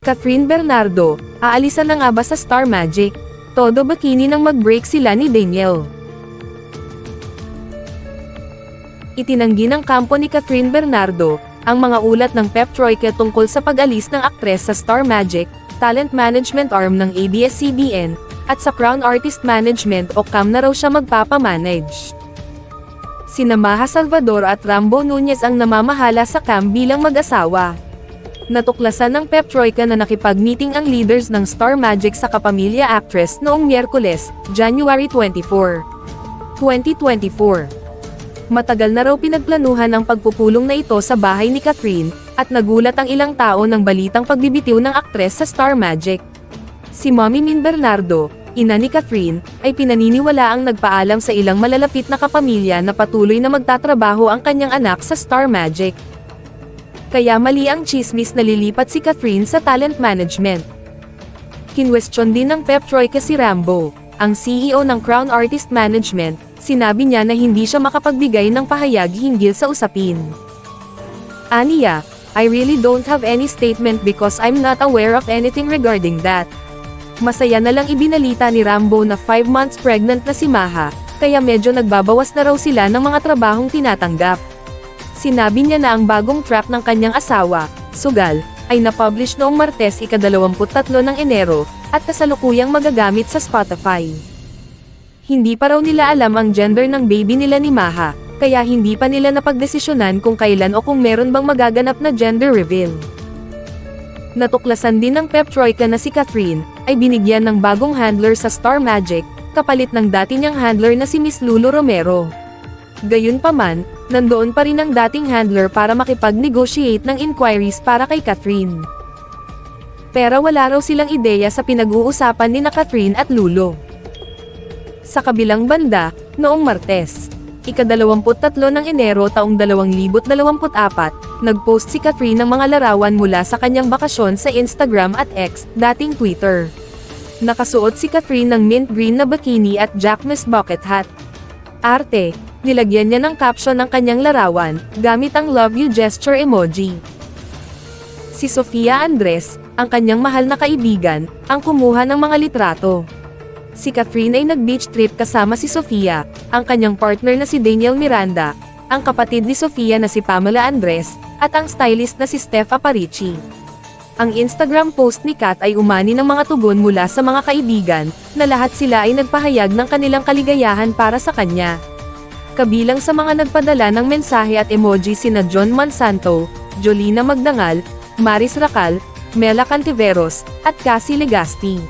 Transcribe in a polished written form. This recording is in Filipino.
Catherine Bernardo, aalisan na nga ba sa Star Magic? Todo bikini nang mag-break sila ni Daniel. Itinanggi ng kampo ni Catherine Bernardo ang mga ulat ng Pep Troika tungkol sa pag-alis ng aktres sa Star Magic, talent management arm ng ABS-CBN, at sa Crown Artist Management o CAM na raw siya magpapamanage. Sina Maja Salvador at Rambo Nunez ang namamahala sa CAM bilang mag-asawa. Natuklasan ng Pep Troika na nakipag-meeting ang leaders ng Star Magic sa kapamilya actress noong Miyerkules, January 24, 2024. Matagal na raw pinagplanuhan ang pagpupulong na ito sa bahay ni Catherine, at nagulat ang ilang tao ng balitang pagbibitiw ng aktres sa Star Magic. Si Mommy Min Bernardo, ina ni Catherine, ay pinaniniwala ang nagpaalam sa ilang malalapit na kapamilya na patuloy na magtatrabaho ang kanyang anak sa Star Magic. Kaya mali ang chismis na lilipat si Catherine sa talent management. Kinwestiyon din ng Pep Troika si Rambo, ang CEO ng Crown Artist Management. Sinabi niya na hindi siya makapagbigay ng pahayag hinggil sa usapin. Aniya, I really don't have any statement because I'm not aware of anything regarding that. Masaya na lang ibinalita ni Rambo na 5 months pregnant na si Maja, kaya medyo nagbabawas na raw sila ng mga trabahong tinatanggap. Sinabi niya na ang bagong trap ng kanyang asawa, Sugal, ay napublish noong Martes ika-23 ng Enero, at kasalukuyang magagamit sa Spotify. Hindi pa raw nila alam ang gender ng baby nila ni Maja, kaya hindi pa nila napagdesisyonan kung kailan o kung meron bang magaganap na gender reveal. Natuklasan din ng Pep Troika na si Catherine, ay binigyan ng bagong handler sa Star Magic, kapalit ng dati niyang handler na si Miss Lulu Romero. Gayunpaman, nandoon pa rin ang dating handler para makipag-negotiate ng inquiries para kay Catherine. Pero wala raw silang ideya sa pinag-uusapan ni na Catherine at Lulu. Sa kabilang banda, noong Martes, ika-23 ng Enero taong 2024, nag-post si Catherine ng mga larawan mula sa kanyang bakasyon sa Instagram at X, dating Twitter. Nakasuot si Catherine ng mint green na bikini at Jacquemus bucket hat. Arte, nilagyan niya ng caption ng kanyang larawan, gamit ang love you gesture emoji. Si Sofia Andres, ang kanyang mahal na kaibigan, ang kumuha ng mga litrato. Si Catherine ay nag-beach trip kasama si Sofia, ang kanyang partner na si Daniel Miranda, ang kapatid ni Sofia na si Pamela Andres, at ang stylist na si Steph Aparici. Ang Instagram post ni Kat ay umani ng mga tugon mula sa mga kaibigan, na lahat sila ay nagpahayag ng kanilang kaligayahan para sa kanya. Kabilang sa mga nagpadala ng mensahe at emoji sina John Monsanto, Jolina Magdangal, Maris Racal, Mela Cantiveros, at Cassie Legazpi.